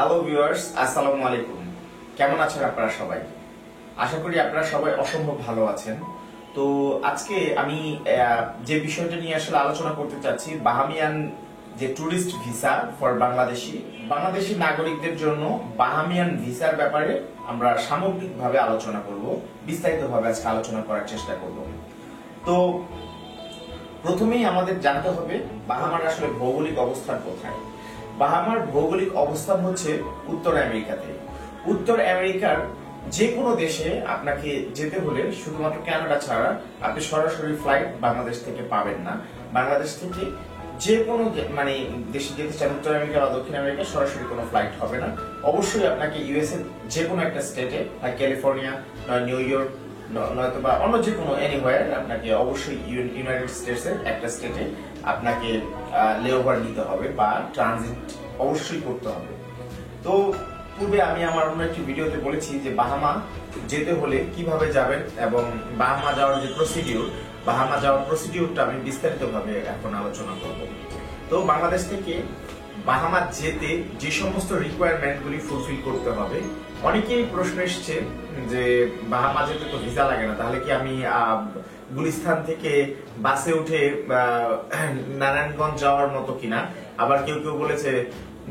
Hello viewers, আসসালামু আলাইকুম। কেমন আছেন আপনারা সবাই? আশা করি আপনারা সবাই অসম্ভব ভালো আছেন। তো আজকে আমি যে বিষয়টা নিয়ে আসলে আলোচনা করতে চাচ্ছি, বাহামিয়ান যে ট্যুরিস্ট ভিসা ফর বাংলাদেশি নাগরিকদের জন্য বাহামিয়ান ভিসার ব্যাপারে আমরা সামগ্রিকভাবে আলোচনা করব, বিস্তারিতভাবে আজকে আলোচনা করার চেষ্টা করব। তো প্রথমেই আমাদের জানতে হবে বাহামার আসলে ভৌগোলিক অবস্থান কোথায়। বাহামার ভৌগোলিক অবস্থান হচ্ছে উত্তর আমেরিকাতে। উত্তর আমেরিকার যে কোনো দেশে আপনাকে যেতে হলে শুধুমাত্র কানাডা ছাড়া আপনি সরাসরি ফ্লাইট বাংলাদেশ থেকে পাবেন না। বাংলাদেশ থেকে যে কোনো দেশে যেতে চান, উত্তর আমেরিকা বা দক্ষিণ আমেরিকা, সরাসরি কোনো ফ্লাইট হবে না। অবশ্যই আপনাকে ইউএস এর যে কোনো একটা স্টেটে, ক্যালিফোর্নিয়া, নিউ ইয়র্ক, নয়তো বা অন্য যে কোনো এনিওয়্যার, আপনাকে অবশ্যই ইউনাইটেড স্টেটস এর একটা স্টেটে আপনাকে লেওভার নিতে হবে বা ট্রানজিট অবশ্যই করতে হবে। তো পূর্বে আমি আমার অন্য একটি ভিডিওতে বলেছি যে বাহামা যেতে হলে কিভাবে যাবেন এবং বাহামা যাওয়ার যে প্রসিডিউরটা আমি বিস্তারিতভাবে এখন আলোচনা করব। তো বাংলাদেশ থেকে বাহামা যেতে যে সমস্ত রিকোয়ারমেন্টগুলি ফুলফিল করতে হবে, অনেকেই প্রশ্ন এসছে যে বাহামা যেতে তো ভিসা লাগে না, তাহলে কি আমি গুলিস্তান থেকে বাসে উঠে নারায়ণগঞ্জ যাওয়ার মতো কিনা। আবার কেউ কেউ বলেছে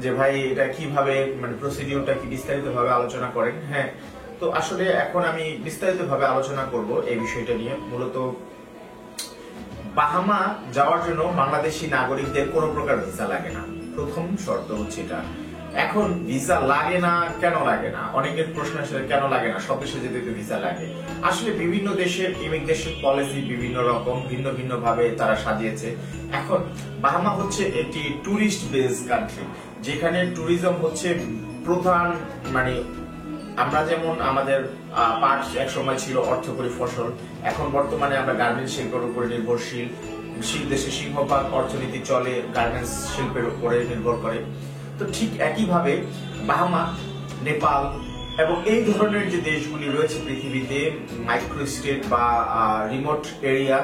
যে ভাই এটা কিভাবে, প্রসিডিউরটা কি বিস্তারিতভাবে আলোচনা করেন। হ্যাঁ, তো আসলে এখন আমি বিস্তারিতভাবে আলোচনা করব এই বিষয়টা নিয়ে। মূলত বাহামা যাওয়ার জন্য বাংলাদেশি নাগরিকদের কোনো প্রকার ভিসা লাগে না। প্রথম শর্ত হচ্ছে এটা। এখন ভিসা লাগে না, কেন লাগে না? অনেকের প্রশ্ন আসলে কেন লাগে না, সব দেশে যেতে ভিসা লাগে। আসলে বিভিন্ন দেশের ইমিগ্রেশন পলিসি বিভিন্ন রকম, ভিন্ন ভিন্ন ভাবে তারা সাজিয়েছে। এখন বাহামা হচ্ছে একটি টুরিস্ট বেস কান্ট্রি, যেখানে ট্যুরিজম হচ্ছে প্রধান। আমরা যেমন আমাদের পাট এক সময় ছিল অর্থকরী ফসল, এখন বর্তমানে আমরা গার্মেন্টস শিল্পের উপরে নির্ভরশীল। দেশে সিংহভাগ অর্থনীতি চলে গার্মেন্টস শিল্পের উপরে নির্ভর করে। তো ঠিক একইভাবে বাহামা, নেপাল এবং এই ধরনের যে দেশগুলি রয়েছে পৃথিবীতে, মাইক্রো স্টেট বা রিমোট এরিয়া,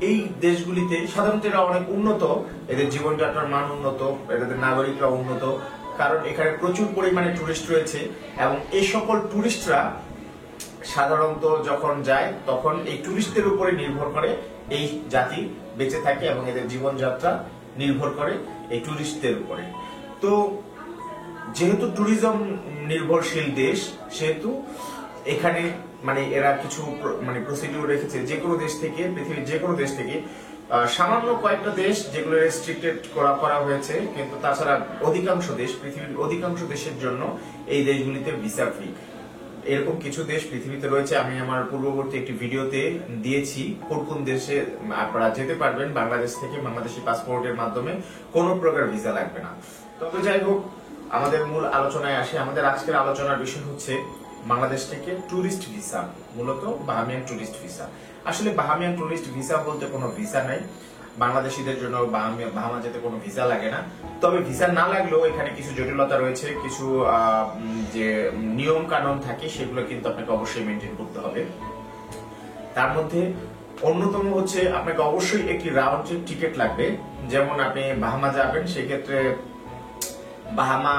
এই দেশগুলিতে সাধারণত এরা অনেক উন্নত, এদের জীবনযাত্রার মান উন্নত, এদের নাগরিকরা উন্নত, কারণ এখানে প্রচুর পরিমাণে টুরিস্ট রয়েছে। এবং এই সকল টুরিস্টরা সাধারণত যখন যায় তখন এই টুরিস্টদের উপরে নির্ভর করে এই জাতি বেঁচে থাকে এবং এদের জীবনযাত্রা নির্ভর করে এই টুরিস্টদের উপরে। তো যেহেতু ট্যুরিজম নির্ভরশীল দেশ, সেহেতু এখানে এরা কিছু প্রসিডিউর রেখেছে যে কোনো দেশ থেকে, পৃথিবীর যে কোনো দেশ থেকে। সামান্য কয়েকটা দেশ যেগুলো রেস্ট্রিক্টেড করা হয়েছে, কিন্তু তাছাড়া অধিকাংশ দেশ, পৃথিবীর অধিকাংশ দেশের জন্য এই দেশগুলিতে ভিসা ফ্রি। এরকম কিছু দেশ পৃথিবীতে রয়েছে, আমি আমার পূর্ববর্তী একটি ভিডিওতে দিয়েছি কোন কোন দেশে আপনারা যেতে পারবেন বাংলাদেশ থেকে, বাংলাদেশি পাসপোর্টের মাধ্যমে কোনো প্রকার ভিসা লাগবে না। তবে যাই হোক, আমাদের মূল আলোচনায় আসে। আমাদের আজকের আলোচনার বিষয় হচ্ছে বাংলাদেশ থেকে ট্যুরিস্ট ভিসা, মূলত বাহামিয়ান ট্যুরিস্ট ভিসা। আসলে বাহামিয়ান ট্যুরিস্ট ভিসা বলতে কোনো ভিসা নাই, বাংলাদেশিদের জন্য বাহামা যেতে কোনো ভিসা লাগে না। তবে ভিসা না লাগলেও এখানে কিছু জটিলতা রয়েছে, কিছু যে নিয়ম কানুন থাকে সেগুলো কিন্তু আপনাকে অবশ্যই মেনটেন করতে হবে। তার মধ্যে অন্যতম হচ্ছে আপনাকে অবশ্যই একটি রাউন্ড ট্রিপ টিকিট লাগবে। যেমন আপনি বাহামা যাবেন, সেক্ষেত্রে বাহামা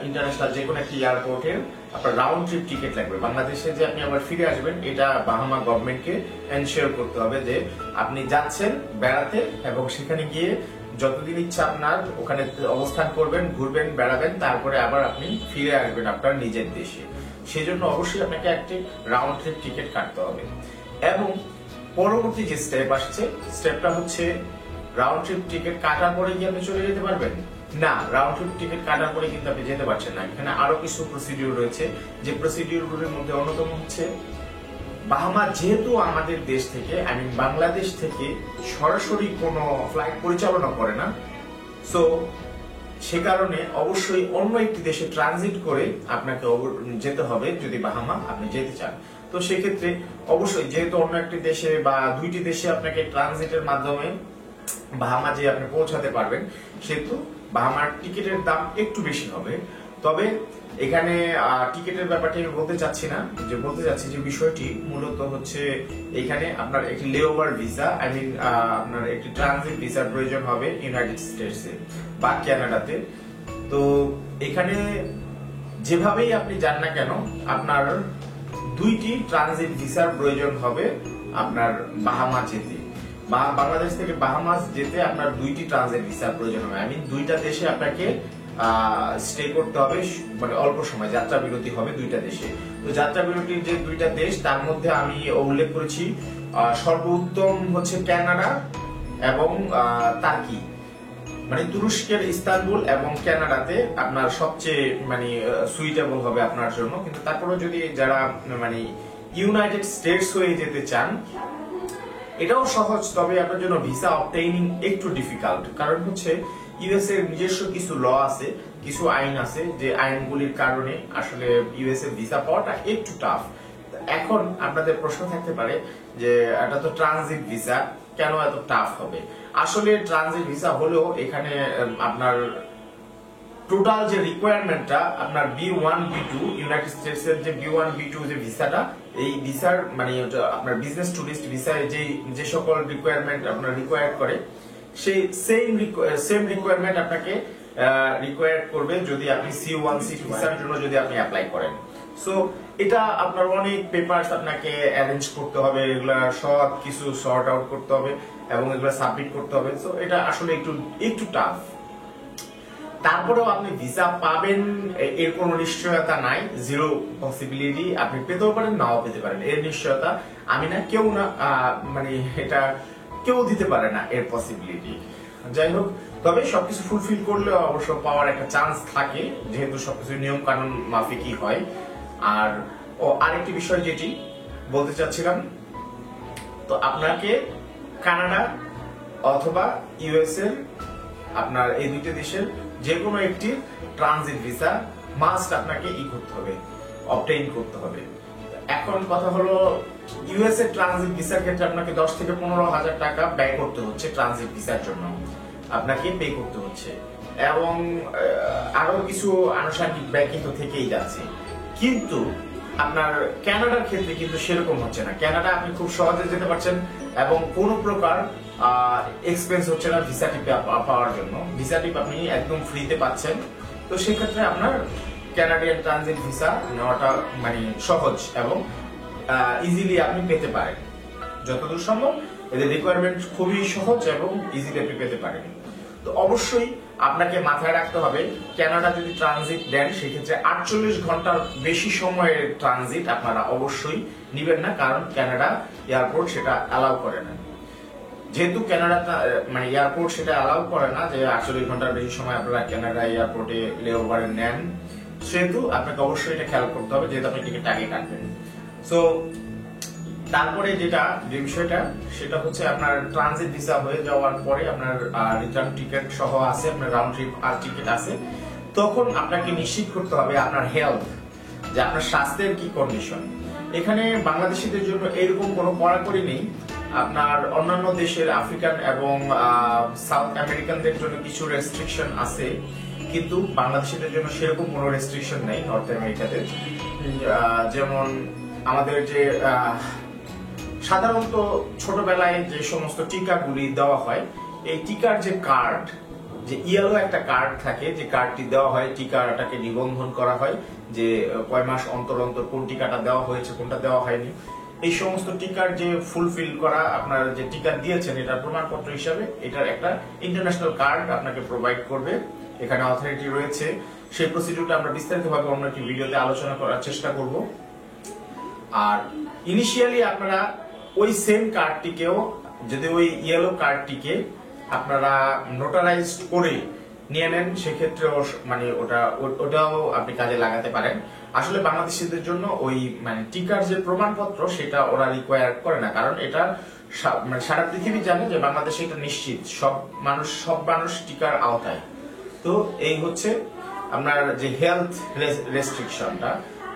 ইন্টারন্যাশনাল যে কোনো একটি এয়ারপোর্টের আপনার রাউন্ড ট্রিপ টিকিট লাগবে। বাংলাদেশে যে আপনি আবার ফিরে আসবেন, এটা বাহামা গভর্নমেন্টকে এনশিওর করতে হবে যে আপনি যাচ্ছেন বেড়াতে এবং সেখানে গিয়ে যতদিন ইচ্ছা আপনার ওখানে অবস্থান করবেন, ঘুরবেন, বেড়াবেন, তারপরে আবার আপনি ফিরে আসবেন আপনার নিজের দেশে। সেজন্য অবশ্যই আপনাকে একটি রাউন্ড ট্রিপ টিকিট কাটতে হবে। এবং পরবর্তী যে স্টেপ আসছে, স্টেপটা হচ্ছে রাউন্ড ট্রিপ টিকিট কাটার পরে কি আপনি চলে যেতে পারবেন? না, রাউন্ড ট্রিপ টিকিট কাটার পরে কিন্তু আপনি যেতে পারছেন না। এখানে আরো কিছু প্রসিডিউর রয়েছে, যে প্রসিডিউরগুলোর মধ্যে অন্যতম হচ্ছে বাহামা যেহেতু আমাদের দেশ থেকে, বাংলাদেশ থেকে সরাসরি কোনো ফ্লাইট পরিচালনা করে না, সো সে কারণে অবশ্যই অন্য একটি দেশে ট্রানজিট করে আপনাকে যেতে হবে যদি বাহামা আপনি যেতে চান। তো সেক্ষেত্রে অবশ্যই যেহেতু অন্য একটি দেশে বা দুইটি দেশে আপনাকে ট্রানজিটের মাধ্যমে বাহামা যে আপনি পৌঁছাতে পারবেন, সেহেতু বাহামার টিকিটের দাম একটু বেশি হবে। তবে এখানে টিকিটের ব্যাপারটি আমি বলতে চাচ্ছি না, বলতে চাচ্ছি যে বিষয়টি মূলত হচ্ছে এখানে আপনার একটি লেওভার ভিসা, আপনার একটি ট্রানজিট ভিসার প্রয়োজন হবে ইউনাইটেড স্টেটসে বা কানাডাতে। তো এখানে যেভাবেই আপনি যান না কেন আপনার 2টি ট্রানজিট ভিসার প্রয়োজন হবে আপনার বাহামা যেতে, বা বাংলাদেশ থেকে বাহামাস যেতে আপনার 2টি ট্রানজিট ভিসার প্রয়োজন হবে। আই মিন 2টা দেশে আপনাকে স্টে করতে হবে, মানে অল্প সময় যাত্রা বিরতি হবে 2টা দেশে। তো যাত্রা বিরতির যে 2টা দেশ তার মধ্যে আমি উল্লেখ করেছি সর্বোত্তম হচ্ছে কানাডা এবং তার্কি, মানে তুরস্কের ইস্তানবুল এবং কানাডাতে আপনার সবচেয়ে মানে সুইটেবল হবে আপনার জন্য। কিন্তু তারপরে যদি যারা মানে ইউনাইটেড স্টেটস হয়ে যেতে চান এটাও সহজ, তবে আপনার জন্য ভিসা অবটেইনিং একটু ডিফিকাল্ট। কারণ হচ্ছে ইউএস এর নিজস্ব কিছু ল আছে, কিছু আইন আছে, যে আইনগুলির কারণে আসলে ইউএস এর ভিসা পাওয়াটা একটু টাফ। এখন আপনাদের প্রশ্ন থাকতে পারে যে এটা তো ট্রানজিট ভিসা, কেন এত টাফ হবে? আসলে ট্রানজিট ভিসা হলেও এখানে আপনার টোটাল যে রিকোয়ারমেন্টটা আপনার B1 B2 ইউনাইটেড স্টেটস এর যে B1 B2 যে ভিসাটা, এই ভিসার মানে আপনার বিজনেস টুরিস্ট ভিসায় যে সকল রিকোয়ারমেন্ট আপনার রিকোয়ার করে সেই সেম রিকোয়ারমেন্ট আপনাকে রিকোয়ার করবে যদি আপনি C1C ভিসার জন্য যদি আপনি অ্যাপ্লাই করেন। সো এটা আপনার অনেক পেপারস আপনাকে অ্যারেঞ্জ করতে হবে, এগুলা সব কিছু সর্ট আউট করতে হবে এবং এগুলা সাবমিট করতে হবে। সো এটা আসলে একটু টাফ। তারপরেও আপনি ভিসা পাবেন এর কোনো নিশ্চয়তা নাই, জিরো পসিবিলিটি, আপনি পেতেও পারেন নাও পেতে পারেন, এর নিশ্চয়তা আমি না, কেউ না, মানে এটা কেউ দিতে পারে না এর পসিবিলিটি। যাই হোক, তবে সবকিছু ফুলফিল করলে অবশ্য পাওয়ার একটা চান্স থাকে, যেহেতু সবকিছু নিয়ম কানুন মাফিকই হয়। আর আরেকটি বিষয় যেটি বলতে চাচ্ছিলাম, তো আপনাকে কানাডা অথবা ইউএস এর আপনার এই 2টি দেশের যে কোনো একটি ট্রানজিট ভিসা মাস্ট আপনাকে করতে হবে, অবটেইন করতে হবে। এখন কথা হলো ইউএস এর ট্রানজিট ভিসার ক্ষেত্রে আপনাকে 10 থেকে 15,000 টাকা ব্যয় করতে হচ্ছে, ট্রানজিট ভিসার জন্য আপনাকে পে করতে হচ্ছে, এবং আরো কিছু আনুষঙ্গিক ব্যয় কিন্তু থেকেই যাচ্ছে। কিন্তু আপনার কানাডার ক্ষেত্রে কিন্তু সেরকম হচ্ছে না। কানাডা আপনি খুব সহজে যেতে পারছেন এবং কোনো প্রকার এক্সপেন্স হচ্ছে না ভিসাটি পাওয়ার জন্য, ভিসাটি আপনি একদম ফ্রিতে পাচ্ছেন। তো সেক্ষেত্রে আপনার কানাডিয়ান ট্রানজিট ভিসা নেওয়াটা মানে সহজ এবং ইজিলি আপনি পেতে পারেন, যতদূর সম্ভব এদের রিকোয়ারমেন্ট খুবই সহজ এবং ইজিলি আপনি পেতে পারেন। তো অবশ্যই আপনাকে মাথায় রাখতে হবে কানাডা যদি ট্রানজিট দেন সেক্ষেত্রে 48 ঘন্টার বেশি সময়ের ট্রানজিট আপনারা অবশ্যই নিবেন না, কারণ কানাডা এয়ারপোর্ট সেটা অ্যালাউ করে না। যেহেতু কানাডা মানে এয়ারপোর্ট সেটা অ্যালাউ করে না যে 48 ঘন্টার বেশি সময় আপনারা কানাডা এয়ারপোর্টে লেওভারে নেন, সেহেতু আপনাকে অবশ্যই এটা খেয়াল করতে হবে, যেহেতু আপনি টিকিট আগে কাটবেন। সো তারপরে যে বিষয়টা সেটা হচ্ছে আপনার ট্রানজিট ভিসা হয়ে যাওয়ার পরে আপনার রিটার্ন টিকিট সহ আছে, আপনার রাউন্ড ট্রিপ আর টিকিট আছে, তখন আপনাকে নিশ্চিত করতে হবে আপনার হেলথ, যে আপনার স্বাস্থ্যের কি কন্ডিশন। এখানে বাংলাদেশিদের জন্য এরকম কোনো কড়াকড়ি নেই। আপনার অন্যান্য দেশের আফ্রিকান এবং সাউথ আমেরিকানদের জন্য কিছু রেস্ট্রিকশন আছে, কিন্তু বাংলাদেশিদের জন্য সেরকম কোনো রেস্ট্রিকশন নেই নর্থ আমেরিকাতে। যেমন আমাদের যে সাধারণত ছোটবেলায় যে সমস্ত টিকাগুলি দেওয়া হয়, এই টিকার যে কার্ড, যে ইয়েলো একটা কার্ড থাকে, যে কার্ডটি দেওয়া হয়, টিকাটাকে নিবন্ধন করা হয় যে কয় মাস অন্তর অন্তর কোন টিকাটা দেওয়া হয়েছে কোনটা দেওয়া হয়নি, এই সমস্ত টিকার যে ফুলফিল করা, আপনার যে টিকা দিয়েছেন এটার প্রমাণপত্র হিসাবে এটার একটা ইন্টারন্যাশনাল কার্ড আপনাকে প্রোভাইড করবে। এখানে অথরিটি রয়েছে, সেই প্রসিডিউরটা আমরা বিস্তারিতভাবে অন্য একটি ভিডিওতে আলোচনা করার চেষ্টা করব। আর ইনিশিয়ালি আপনারা ওই সেম কার্ডটিকেও, যদি ওই ইয়েলো কার্ডটিকে আপনারা নোটারাইজ করে নিয়ে নেন সেক্ষেত্রে মানে ওটাও আপনি কাজে লাগাতে পারেন। আসলে বাংলাদেশিদের জন্য ওই মানে টিকার যে প্রমাণপত্র সেটা ওরা রিকোয়ার করে না, কারণ এটা মানে সারা পৃথিবী জানে যে বাংলাদেশে এটা নিশ্চিত সব মানুষ টিকার আওতায়। তো এই হচ্ছে আপনার যে হেলথ রেস্ট্রিকশনটা।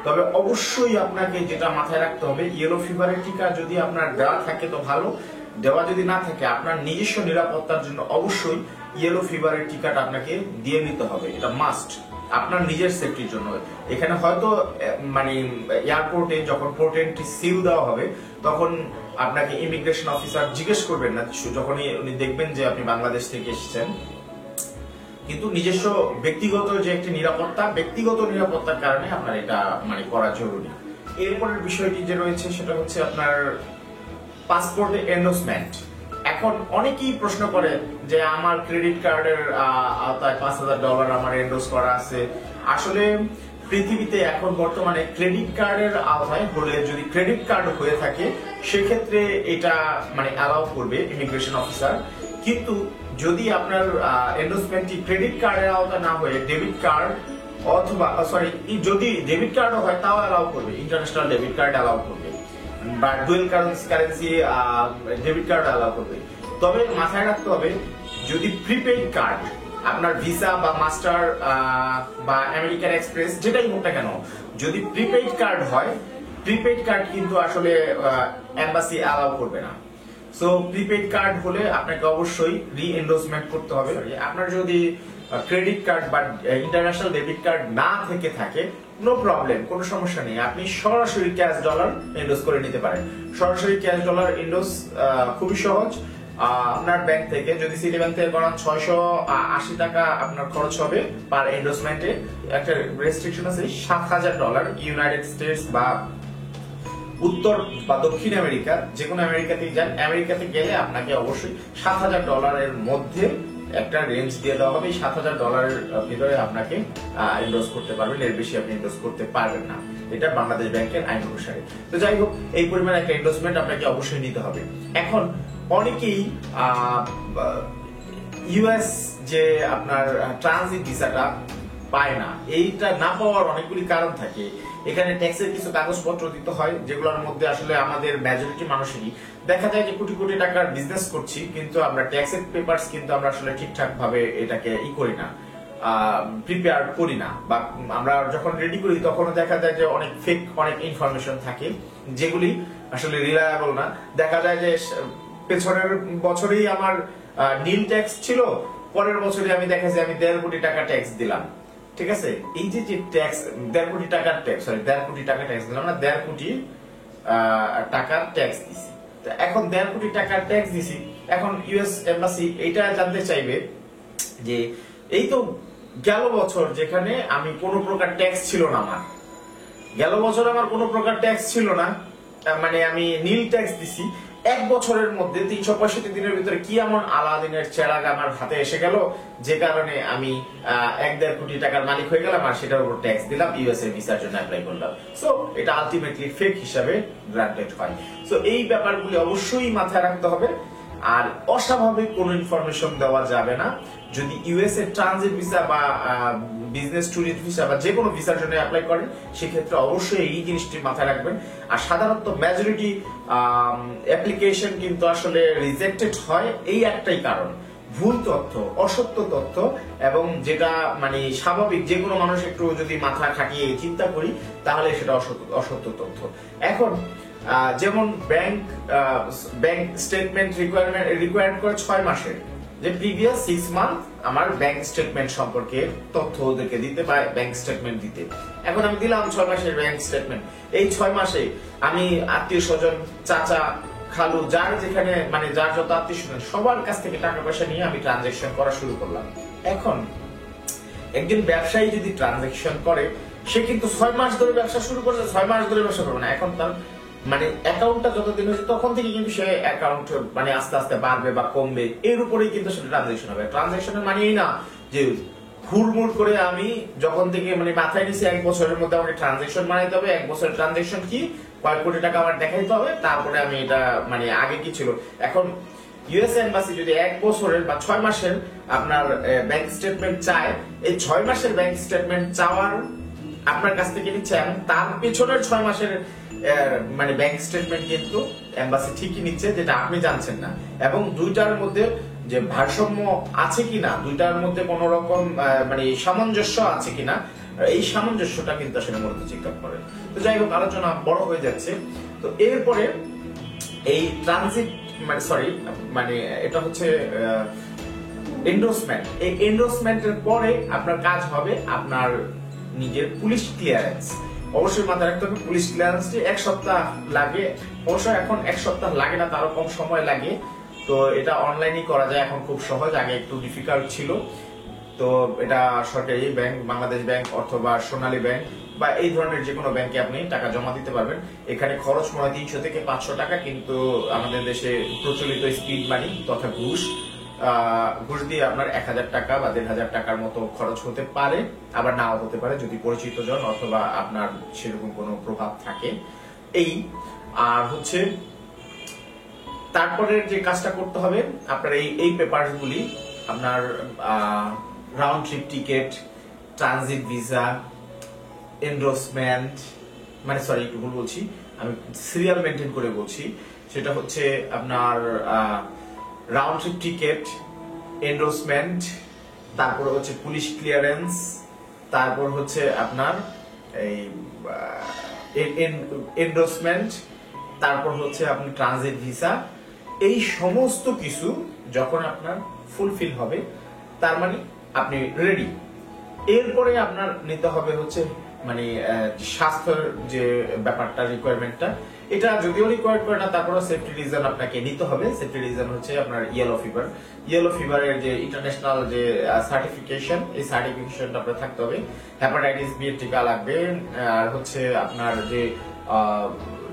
তবে অবশ্যই আপনাকে যেটা মাথায় রাখতে হবে, ইয়েলো ফিভারের টিকা যদি আপনার দেওয়া থাকে তো ভালো, দেওয়া যদি না থাকে আপনার নিজস্ব নিরাপত্তার জন্য অবশ্যই ইয়েলো ফিভারের টিকাটা আপনাকে দিয়ে নিতে হবে, এটা মাস্ট আপনার নিজের সেফটির জন্য। এখানে হয়তো মানে এয়ারপোর্টে যখন পোর্ট এন্ট্রি সিল দেওয়া হবে তখন আপনাকে ইমিগ্রেশন অফিসার জিজ্ঞেস করবেন না, যখনই উনি দেখবেন যে আপনি বাংলাদেশ থেকে এসেছেন, কিন্তু নিজস্ব ব্যক্তিগত যে একটি নিরাপত্তা, ব্যক্তিগত নিরাপত্তার কারণে আপনার এটা মানে করা জরুরি। এরপরের বিষয়টি যে রয়েছে সেটা হচ্ছে আপনার পাসপোর্টে এন্ডোসমেন্ট। এখন অনেকেই প্রশ্ন করে যে আমার ক্রেডিট কার্ডের আওতায় $5,000 আমার এন্ডোস করা আছে। আসলে পৃথিবীতে এখন বর্তমানে ক্রেডিট কার্ডের আওতায় হলে, যদি ক্রেডিট কার্ড হয়ে থাকে সেক্ষেত্রে এটা মানে অ্যালাউ করবে ইমিগ্রেশন অফিসার। কিন্তু যদি আপনার এন্ডোসমেন্টটি ক্রেডিট কার্ডের আওতায় না হয়ে ডেবিট কার্ড অথবা যদি ডেবিট কার্ডও হয় তাও অ্যালাউ করবে, ইন্টারন্যাশনাল ডেবিট কার্ড অ্যালাউ করবে বা dual currency debit card allow করবে। তবে মাথায় রাখতে হবে, যদি প্রিপেইড কার্ড আপনার ভিসা বা মাস্টার বা আমেরিকান এক্সপ্রেস যেটাই হোক না কেন, যদি প্রিপেইড কার্ড হয়, প্রিপেইড কার্ড কিন্তু আসলে এম্বাসি অ্যালাউ করবে না। সো প্রিপেইড কার্ড হলে আপনাকে অবশ্যই রি-এন্ডোসমেন্ট করতে হবে। আপনার যদি ক্রেডিট কার্ড বা ইন্টারন্যাশনাল ডেবিট কার্ড না থেকে থাকে, নো প্রবলেম, কোনো সমস্যা নেই, আপনি সরাসরি ক্যাশ ডলার এন্ডোস করে নিতে পারেন। সরাসরি ক্যাশ ডলার এন্ডোস খুবই সহজ। আপনার ব্যাংক থেকে, যদি সিটি ব্যাংক থেকে করান, $680 আপনার খরচ হবে পার এন্ডোসমেন্টে। একটা রেস্ট্রিকশন আছে, $7,000 ইউনাইটেড স্টেটস বা উত্তর বা দক্ষিণ আমেরিকা, যে কোনো আমেরিকাতেই যান, আমেরিকাতে গেলে আপনাকে অবশ্যই $7,000 এর মধ্যে একটা রেঞ্জ দিয়ে দেওয়া হবে। এই $7,000 ভিতরে আপনাকে এন্ডোস করতে পারবেন, এর বেশি আপনি এন্ডোস করতে পারবেন না। এটা বাংলাদেশ ব্যাংকের আইন অনুসারে। তো যাই হোক, এই পরিমাণ একটা এন্ডোসমেন্ট আপনাকে অবশ্যই নিতে হবে। এখন অনেকেই ইউএস যে আপনার ট্রানজিট ভিসাটা পায় না। এইটা না পাওয়ার অনেকগুলি কারণ থাকে। এখানে ট্যাক্সের কিছু কাগজপত্র দিতে হয়, যেগুলোর মধ্যে আসলে আমাদের মেজরিটি মানুষেরই দেখা যায় যে কোটি কোটি টাকার বিজনেস করছি, কিন্তু আমরা ট্যাক্সের পেপারস কিন্তু আমরা আসলে ঠিকঠাক ভাবে এটাকে করি না, প্রিপেয়ার করি না, বা আমরা যখন রেডি করি তখন দেখা যায় যে অনেক ফেক অনেক ইনফরমেশন থাকে যেগুলি আসলে রিলায়েবল না। দেখা যায় যে পেছনের বছরেই আমার নীল ট্যাক্স ছিল, পরের বছরে আমি দেখা যায় আমি 1.5 কোটি টাকা ট্যাক্স দিলাম। ঠিক আছে, এই যে ট্যাক্স 1.5 কোটি টাকার ট্যাক্স, 1.5 কোটি টাকা ট্যাক্স দিলাম না, 1.5 কোটি টাকার ট্যাক্স দিছি। এখন 1.5 কোটি টাকার ট্যাক্স দিছি, এখন ইউএস এম্বাসি এটা জানতে চাইবে যে এই তো গেল বছর যেখানে আমি কোনো প্রকার ট্যাক্স ছিল না, গেল বছর আমার কোনো প্রকার ট্যাক্স ছিল না, মানে আমি নীল ট্যাক্স দিছি, এক বছরের মধ্যে 365 দিনের ভিতরে কি এমন আলাদিনের চেরাগ আমার হাতে এসে গেল যে কারণে আমি 1.5 কোটি টাকার মালিক হয়ে গেলাম আর সেটার উপর ট্যাক্স দিলাম, ইউএসএ ভিসার জন্য অ্যাপ্লাই করলাম। সো এটা আলটিমেটলি ফেক হিসাবে গ্রান্টেড হয়। সো এই ব্যাপারগুলি অবশ্যই মাথায় রাখতে হবে। আর অস্বাভাবিক কোনো ইনফরমেশন দেওয়া যাবে না। যদি ইউএসএ ট্রানজিট ভিসা বা বিজনেস ট্যুরিস্ট ভিসা বা যে কোনো ভিসার জন্য অ্যাপ্লাই করেন, সেক্ষেত্রে অবশ্যই এই জিনিসটি মাথায় রাখবেন। আর সাধারণত মেজরিটি অ্যাপ্লিকেশন কিন্তু আসলে রিজেক্টেড হয় এই একটাই কারণ, ভুল তথ্য, অসত্য তথ্য, এবং যেটা মানে স্বাভাবিক যে কোনো মানুষ একটু যদি মাথা খাটিয়ে চিন্তা করি তাহলে সেটা অসত্য তথ্য। এখন যেমন ব্যাংক স্টেটমেন্ট রিকোয়ার্ড করে 6 মাসের, যে প্রিভিয়াস 6 মান্থ আমার ব্যাংক স্টেটমেন্ট সম্পর্কে তথ্য ওদেরকে দিতে বা ব্যাংক স্টেটমেন্ট দিতে। এখন আমি দিলাম 6 মাসের ব্যাংক স্টেটমেন্ট। এই 6 মাসে আমি আত্মীয় স্বজন, চাচা, খালু, যার যেখানে মানে যার যত আত্মীয় স্বজন সবার কাছ থেকে টাকা পয়সা নিয়ে আমি ট্রানজাকশন করা শুরু করলাম। এখন একজন ব্যবসায়ী যদি ট্রানজাকশন করে, সে কিন্তু 6 মাস ধরে ব্যবসা শুরু করেছে, 6 মাস ধরে ব্যবসা করবে না। এখন তার মানে অ্যাকাউন্টটা যতদিন হয়েছে তখন থেকে কিন্তু সে অ্যাকাউন্ট মানে আস্তে আস্তে বাড়বে বা কমবে, এর উপরেই কিন্তু সেটা ট্রানজাকশন হবে। ট্রানজাকশনের মানেই না যে হুড়মুড় করে আমি যখন থেকে মানে মাথায় নিছি 1 বছরের মধ্যে আমাকে ট্রানজাকশন বানাইতে হবে, 1 বছরের ট্রানজাকশন কি, কয়েক কোটি টাকা আমার দেখাইতে হবে, তারপরে আমি এটা মানে আগে কি ছিল। এখন ইউএস এম্বাসি যদি 1 বছরের বা 6 মাসের আপনার ব্যাংক স্টেটমেন্ট চায়, এই 6 মাসের ব্যাংক স্টেটমেন্ট চাওয়ার আপনার কাছ থেকে নিচ্ছে, এবং তার পেছনের 6 মাসের মানে ব্যাংক স্টেটমেন্ট কিন্তু এম্বাসি ঠিকই নিচ্ছে, যেটা আপনি জানছেন না। এবং দুইটার মধ্যে যে ভারসাম্য আছে কিনা, দুইটার মধ্যে কোন রকম মানে সামঞ্জস্য আছে কিনা, এই সামঞ্জস্যটা কিন্তু আসলে মূলত চেক আপ করে। তো যাই হোক, আলোচনা বড় হয়ে যাচ্ছে। তো এরপরে এই ট্রানজিট মানে এটা হচ্ছে এন্ডোর্সমেন্ট। এই এন্ডোর্সমেন্টের পরে আপনার কাজ হবে আপনার নিজের পুলিশ ক্লিয়ারেন্স। অবশ্যই মাথায় রাখতে হবে, পুলিশ ক্লিয়ারেন্সটি 1 সপ্তাহ লাগে। অবশ্য এখন 1 সপ্তাহ লাগে না, তারও কম সময় লাগে। তো এটা অনলাইনেই করা যায়, এখন খুব সহজ, আগে একটু ডিফিকাল্ট ছিল। তো এটা সরকারি ব্যাংক, বাংলাদেশ ব্যাংক অথবা সোনালী ব্যাংক বা এই ধরনের যে কোনো ব্যাংকে আপনি টাকা জমা দিতে পারবেন। এখানে খরচ মনে হয় 300 থেকে 500 টাকা, কিন্তু আমাদের দেশে প্রচলিত স্পিড মানি তথা ঘুষ দিয়ে আপনার 1000 টাকা বা 1500 টাকার মতো খরচ হতে পারে, আবার নাও হতে পারে যদি পরিচিত জন অথবা আপনার সেরকম কোনো প্রভাব থাকে। এই আর হচ্ছে তারপরে যে কাজটা করতে হবে, আপনার এই পেপারস গুলি আপনার round trip ticket, transit visa, endorsement, মানে সরি একটু ভুল বলছি, আমি সিরিয়াল মেনটেন করে বলছি, সেটা হচ্ছে আপনার রাউন্ড ট্রিপ টিকেট, এন্ডোর্সমেন্ট, তারপর হচ্ছে পুলিশ ক্লিয়ারেন্স, তারপর হচ্ছে আপনার এই এন্ডোর্সমেন্ট, তারপর হচ্ছে আপনি ট্রানজিট ভিসা। এই সমস্ত কিছু যখন আপনার ফুলফিল হবে তার মানে আপনি রেডি। এরপরে আপনার নিতে হবে হচ্ছে মানে স্বাস্থ্যের যে ব্যাপারটা, রিকোয়ারমেন্টটা, এটা যদিও রিকোয়ার করে না, তারপরে সেফটি রিজন আপনাকে নিতে হবে। সেফটি রিজন হচ্ছে আপনার ইয়েলো ফিভারের যে ইন্টারন্যাশনাল যে সার্টিফিকেশন, এই সার্টিফিকেশনটা আপনার থাকতে হবে। হেপাটাইটিস বি এর টিকা লাগবে, আর হচ্ছে আপনার যে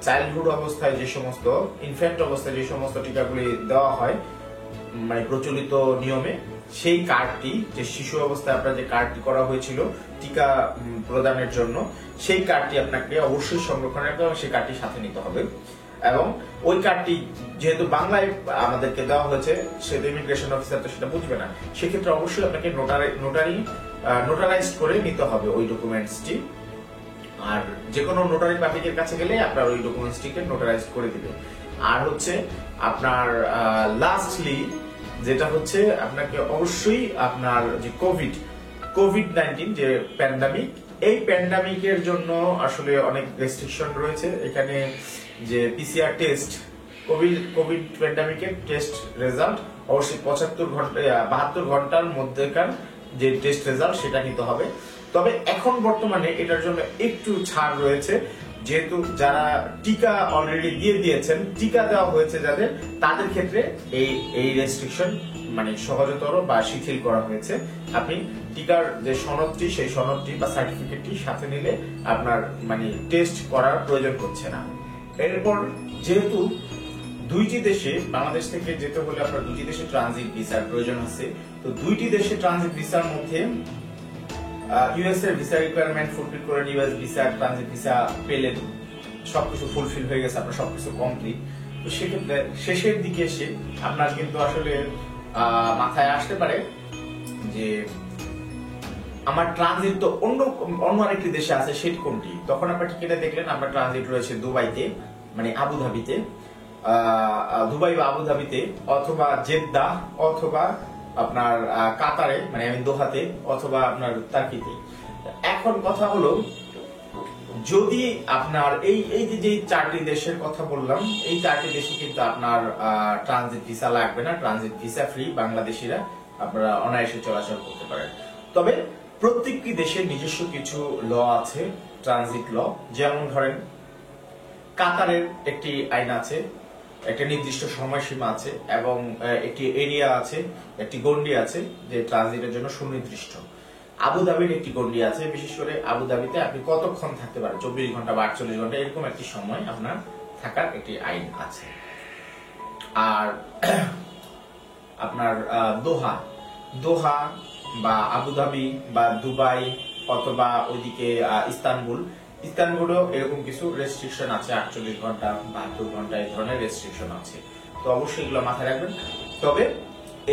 চাইল্ডহুড অবস্থায় যে সমস্ত, ইনফ্যান্ট অবস্থায় যে সমস্ত টিকাগুলি দেওয়া হয় মানে প্রচলিত নিয়মে, সেই কার্ডটি, যে শিশু অবস্থায় আপনার যে কার্ডটি করা হয়েছিল টিকা প্রদানের জন্য, সেই কার্ডটি আপনাকে অবশ্যই সংরক্ষণ রাখতে হবে, সেই কার্ডটি সাথে নিতে হবে। এবং ওই কার্ডটি যেহেতু বাংলায় আমাদেরকে দেওয়া হয়েছে, সেহেতু ইমিগ্রেশন অফিসার তো সেটা বুঝবে না, সেক্ষেত্রে অবশ্যই আপনাকে নোটারাইজ করে নিতে হবে ওই ডকুমেন্টসটি। আর যে কোনো নোটারি পাবলিকের কাছে গেলে আপনার ওই ডকুমেন্টসটিকে নোটারাইজ করে দিবে। আর হচ্ছে আপনার লাস্টলি যেটা হচ্ছে আপনাকে অবশ্যই আপনার যে কোভিড-19 যে প্যান্ডামিক, এই প্যান্ডামিকের জন্য আসলে অনেক রেস্ট্রিকশন রয়েছে এখানে। যে পিসিআর টেস্ট, কোভিড প্যান্ডামিকের টেস্ট রেজাল্ট অবশ্যই 72 ঘন্টার মধ্যেকার যে টেস্ট রেজাল্ট সেটা নিতে হবে। তবে এখন বর্তমানে এটার জন্য একটু ছাড় রয়েছে, যেহেতু যারা টিকা অলরেডি দিয়ে দিয়েছেন, টিকা দেওয়া হয়েছে যাদের, তাদের ক্ষেত্রে এই রেস্ট্রিকশন মানে সহজতর বা শিথিল করা হয়েছে। আপনি টিকার যে সনদটি, সেই সনদটি বা সার্টিফিকেটটি সাথে নিলে আপনার মানে টেস্ট করার প্রয়োজন হচ্ছে না। এরপর যেহেতু দুইটি দেশে, বাংলাদেশ থেকে যেতে হলে আপনার দুটি দেশে ট্রানজিট ভিসার প্রয়োজন আছে, তো দুইটি দেশে ট্রানজিট ভিসার মধ্যে ইউএস এর ভিসা রিকোয়ারমেন্ট ফুলফিল করেন, ইউএস ভিসা, ট্রানজিট ভিসা পেলেন, সবকিছু ফুলফিল হয়ে গেছে, আপনার সবকিছু কমপ্লিট। তো সেক্ষেত্রে শেষের দিকে এসে আপনার কিন্তু আসলে মাথায় আসতে পারে যে আমার ট্রানজিট তো অন্য আরেকটি দেশে আছে, সেটি কোনটি? তখন আপনার টিকেটে দেখলেন আপনার ট্রানজিট রয়েছে দুবাইতে, মানে আবুধাবিতে, দুবাই বা আবুধাবিতে, অথবা জেদ্দাহ, অথবা আপনার কাতারে, মানে আমি দোহাতে, অথবা আপনার তার্কিতে। এখন কথা হলো, যদি আপনার এই যে 4টি দেশের কথা বললাম, এই 4টি দেশে কিন্তু আপনার ট্রানজিট ভিসা লাগবে না, ট্রানজিট ভিসা ফ্রি, বাংলাদেশিরা আপনারা অনায়াসে চলাচল করতে পারেন। তবে প্রত্যেকটি দেশের নিজস্ব কিছু ল আছে, ট্রানজিট ল। যেমন ধরেন কাতারের একটি আইন আছে, একটা নির্দিষ্ট সময়সীমা আছে এবং একটি এরিয়া আছে, একটি গন্ডি আছে যে ট্রানজিটের জন্য সুনির্দিষ্ট। আবুধাবির একটি গন্ডি আছে, বিশেষ করে আবুধাবিতে আপনি কতক্ষণ থাকতে পারেন, 24 ঘন্টা বা 48 ঘন্টা, এরকম একটি সময় আপনার থাকার একটি আইন আছে। আর আপনার দোহা বা আবুধাবি বা দুবাই অথবা ওইদিকে ইস্তানবুলও এরকম কিছু রেস্ট্রিকশন আছে, 48 ঘন্টা, 72 ঘন্টা, এই ধরনের রেস্ট্রিকশন আছে। তো অবশ্যই এগুলো মাথায় রাখবেন। তবে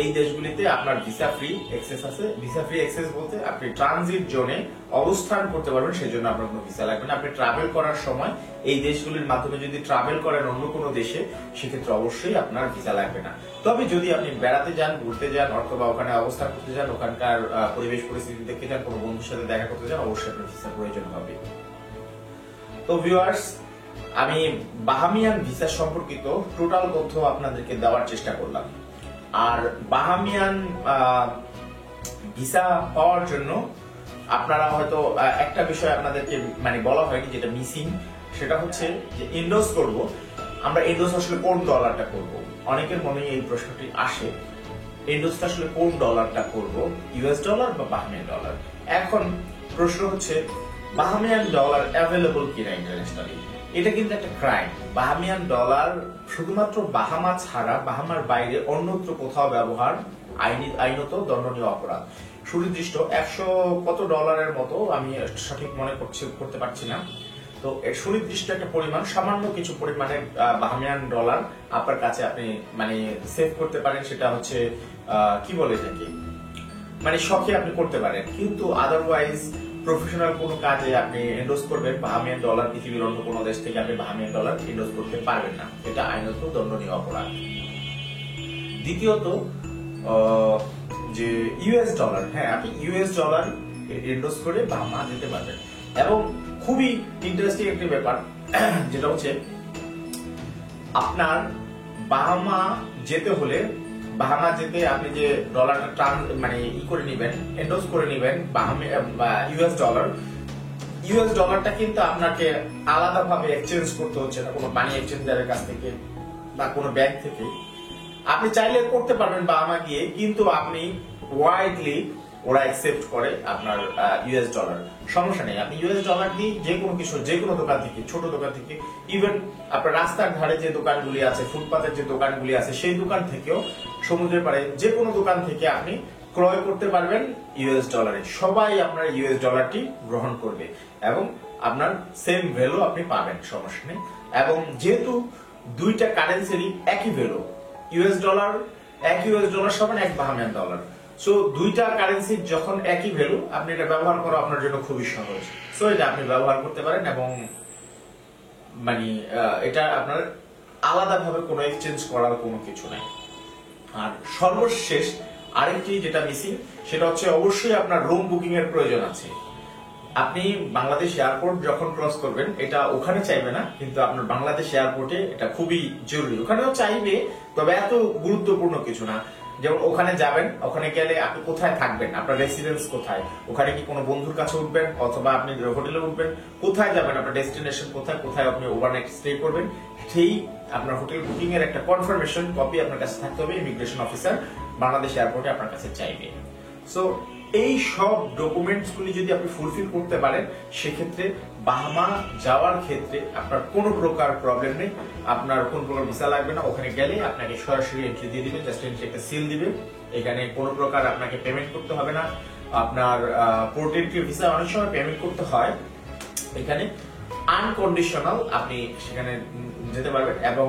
এই দেশগুলিতে আপনার ভিসা ফ্রি অ্যাক্সেস আছে। ভিসা ফ্রি অ্যাক্সেস বলতে আপনি ট্রানজিট জোনে অবস্থান করতে পারবেন, সেজন্য আপনার কোনো ভিসা লাগবে না। আপনি ট্রাভেল করার সময় এই দেশগুলির মাধ্যমে যদি ট্রাভেল করেন অন্য কোনো দেশে, সেক্ষেত্রে অবশ্যই আপনার ভিসা লাগবে না। তবে যদি আপনি বেড়াতে যান, ঘুরতে যান, অথবা ওখানে অবস্থান করতে যান, ওখানকার পরিবেশ পরিস্থিতি দেখতে যান, কোনো বন্ধুর সাথে দেখা করতে যান, অবশ্যই আপনার ভিসা প্রয়োজন হবে। তো ভিউয়ার্স, আমি বাহামিয়ান ভিসা সম্পর্কিত টোটাল তথ্য আপনাদেরকে দেওয়ার চেষ্টা করলাম। আর বাহামিয়ান ভিসা পাওয়ার জন্য আপনারা হয়তো একটা বিষয় আপনাদেরকে মানে বলা হয়নি, যেটা মিসিং, সেটা হচ্ছে যে এন্ডোর্স করব। আমরা এন্ডোর্স আসলে কোন ডলারটা করব? অনেকের মনে এই প্রশ্নটি আসে। এন্ডোজটা আসলে কোন ডলারটা করব, ইউএস ডলার বা বাহামিয়ান ডলার। এখন প্রশ্ন হচ্ছে বাহামিয়ান ডলার অ্যাভেলেবল কিনা ইন্টারন্যাশনালি। এটা কিন্তু একটা ক্রাইম। বাহামিয়ান ডলার শুধুমাত্র বাহামা ছাড়া, বাহামার বাইরে অন্যত্র কোথাও ব্যবহার আইনত দণ্ডনীয় অপরাধ। সুনির্দিষ্ট 100 কত ডলারের মতো, আমি সঠিক মনে করতে পারছি না। তো এর সুনির্দিষ্ট একটা পরিমাণ, সামান্য কিছু পরিমাণে বাহামিয়ান ডলার আপনার কাছে আপনি মানে সেভ করতে পারেন। সেটা হচ্ছে কি বলে এটাকে, মানে শখে আপনি করতে পারেন, কিন্তু আদারওয়াইজ প্রফেশনাল কোনো কাজে আপনি এন্ডোজ করবেন বাহামিয়ান ডলার, পৃথিবীর অন্য কোনো দেশ থেকে আপনি বাহামিয়ান ডলার এন্ডোজ করতে পারবেন না। এটা আইনত দণ্ডনীয় অপরাধ। দ্বিতীয়ত যে ইউএস ডলার, হ্যাঁ আপনি ইউএস ডলার এন্ডোজ করে বাহামা যেতে পারবেন। এবং খুবই ইন্টারেস্টিং একটি ব্যাপার যেটা হচ্ছে আপনার বাহামা যেতে হলে, বাহামা যেতে আপনি যে ডলারটা মানে করে নেবেন, এন্ডোজ করে নেবেন ইউএস ডলারটা কিন্তু আপনাকে আলাদাভাবে এক্সচেঞ্জ করতে হচ্ছে না কোনো মানি এক্সচেঞ্জারের কাছ থেকে বা কোনো ব্যাংক থেকে। আপনি চাইলে করতে পারবেন বাহামা গিয়ে, কিন্তু আপনি ওয়াইডলি ওরা অ্যাকসেপ্ট করে আপনার ইউএস ডলার। সমস্যা নেই, আপনি ইউএস ডলার দিয়ে যে কোনো কিছু, যে কোনো দোকান থেকে, ছোট দোকান থেকে, ইভেন আপনার রাস্তার ধারে যে দোকানগুলি আছে, ফুটপাতের যে দোকানগুলি আছে, সেই দোকান থেকেও, সমুদ্রের পাড়ে যে কোনো দোকান থেকে আপনি ক্রয় করতে পারবেন ইউএস ডলারে। সবাই আপনার ইউএস ডলারটি গ্রহণ করবে এবং আপনার সেম ভ্যালু আপনি পাবেন, সমস্যা নেই। এবং যেহেতু দুইটা কারেন্সিরই একই ভ্যালু, ইউএস ডলার সমান এক বাহামিয়ান ডলার, সো দুইটা কারেন্সির যখন একই ভ্যালু, আপনি এটা ব্যবহার করা আপনার জন্য খুবই সহজ। সো এটা আপনি ব্যবহার করতে পারেন এবং মানে এটা আপনার আলাদাভাবে কোনো এক্সচেঞ্জ করার কোনো কিছু নাই। আর সর্বশেষ আরেকটি যেটা মিসিং, সেটা হচ্ছে অবশ্যই আপনার রুম বুকিং এর প্রয়োজন আছে। আপনি বাংলাদেশ এয়ারপোর্ট যখন ক্রস করবেন, এটা ওখানে চাইবে না, কিন্তু আপনার বাংলাদেশ এয়ারপোর্টে এটা খুবই জরুরি। ওখানেও চাইবে, তবে এত গুরুত্বপূর্ণ কিছু না। যেমন ওখানে যাবেন, ওখানে গেলে আপনি কোথায় থাকবেন, আপনার রেসিডেন্স কোথায়, ওখানে কি কোনো বন্ধুর কাছে উঠবেন অথবা আপনি হোটেলে উঠবেন, কোথায় যাবেন, আপনার ডেস্টিনেশন কোথায়, কোথায় আপনি ওভারনাইট স্টে করবেন, সেই আপনার হোটেল বুকিং এর একটা কনফার্মেশন কপি আপনার কাছে থাকতে হবে। ইমিগ্রেশন অফিসার বাংলাদেশ এয়ারপোর্টে আপনার কাছে চাইবে। সো এই সব ডকুমেন্টস গুলি যদি আপনি ফুলফিল করতে পারেন, সেক্ষেত্রে বাহামা যাওয়ার ক্ষেত্রে আপনার কোনো প্রকার প্রবলেম নেই, আপনার কোন প্রকার ভিসা লাগবে না। ওখানে গেলে আপনাকে সরাসরি এন্ট্রি দিয়ে দিবে, জাস্ট এন্ট্রি একটা সিল দিবে। এখানে কোনো প্রকার আপনাকে পেমেন্ট করতে হবে না। আপনার পোর্ট এন্ট্রি ভিসা অনেক সময় পেমেন্ট করতে হয়, এখানে আনকন্ডিশনাল আপনি সেখানে যেতে পারবেন। এবং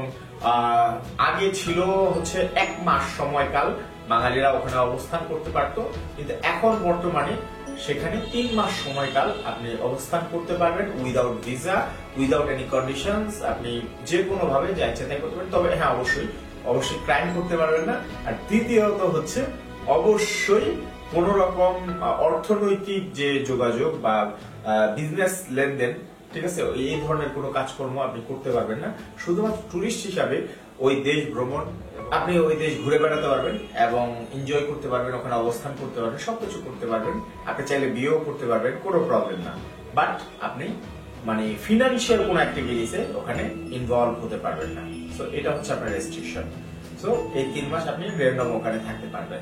আগে ছিল হচ্ছে 1 মাস সময়কাল বাঙালিরা ওখানে অবস্থান করতে পারত, কিন্তু এখন বর্তমানে সেখানে 3 মাস সময়কাল আপনি অবস্থান করতে পারবেন without visa, without any conditions. আপনি যে কোনো ভাবে যা ইচ্ছা তাই করতে পারেন, তবে হ্যাঁ অবশ্যই ক্রাইম করতে পারবেন না। আর দ্বিতীয়ত হচ্ছে অবশ্যই কোন রকম অর্থনৈতিক যে যোগাযোগ বা বিজনেস লেনদেন, ঠিক আছে, এই ধরনের কোনো কাজকর্ম আপনি করতে পারবেন না। শুধুমাত্র টুরিস্ট হিসাবে ওই দেশ ভ্রমণ, আপনি ওই দেশ ঘুরে বেড়াতে পারবেন এবং এনজয় করতে পারবেন, ওখানে অবস্থান করতে পারবেন, সবকিছু করতে পারবেন। আপনি চাইলে বিয়েও করতে পারবেন, কোনো প্রবলেম না। বাট আপনি মানে ফিনান্সিয়াল কোন অ্যাক্টিভিটিসে ওখানে ইনভলভ হতে পারবেন না। সো এটা হচ্ছে আপনার রেস্ট্রিকশন। সো এই 3 মাস আপনি র্যান্ডম ওখানে থাকতে পারবেন।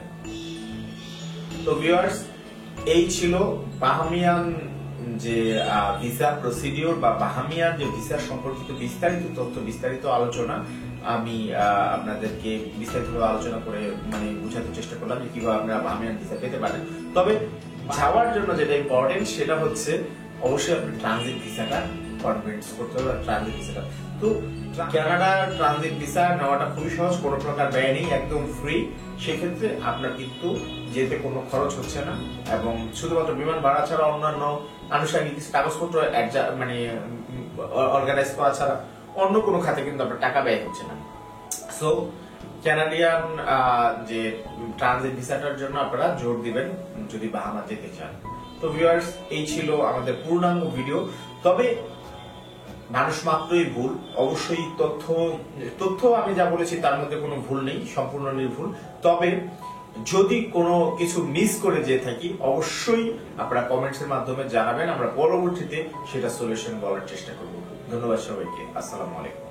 তো ভিউয়ার্স, এই ছিল বাহামিয়ান যে ভিসা প্রসিডিওর বা বাহামিয়ান যে ভিসা সম্পর্কিত বিস্তারিত তথ্য, বিস্তারিত আলোচনা আমি আপনাদেরকে বিস্তারিতভাবে আলোচনা করে মানে বোঝাতে চেষ্টা করলাম যে কিভাবে আপনারা বাহামিয়ান ভিসা পেতে পারেন। তবে যাওয়ার জন্য যেটা ইম্পর্টেন্ট সেটা হচ্ছে অবশ্যই আপনি ট্রানজিট ভিসাটা কনভিন্স করতে হবে। ট্রানজিট ভিসাটা তো কানাডা ট্রানজিট ভিসা নেওয়াটা খুবই সহজ, কোনো প্রকার ব্যয় নেই, একদম ফ্রি। সেক্ষেত্রে আপনার কিন্তু যেতে কোনো খরচ হচ্ছে না এবং শুধুমাত্র বিমান ভাড়া ছাড়া অন্যান্য আনুষঙ্গিক কিছু কাগজপত্র মানে অর্গানাইজ করা ছাড়া অন্য কোনো খাতে কিন্তু আপনার টাকা ব্যয় হচ্ছে না। সো কানাডিয়ান যে ট্রানজিট ভিসাটার জন্য আপনারা জোর দিবেন যদি বাহামা যেতে চান। তো ভিউয়ার্স, এই ছিল আমাদের পূর্ণাঙ্গ ভিডিও। তবে মানুষ মাত্রই ভুল, অবশ্যই তথ্য আমি যা বলেছি তার মধ্যে কোনো ভুল নেই, সম্পূর্ণ নির্ভুল। তবে যদি কোনো কিছু মিস করে যেয়ে থাকি অবশ্যই আপনারা কমেন্টস এর মাধ্যমে জানাবেন, আমরা পরবর্তীতে সেটা সলিউশন বলার চেষ্টা করব। ধন্যবাদ সবাইকে, আসসালামু আলাইকুম।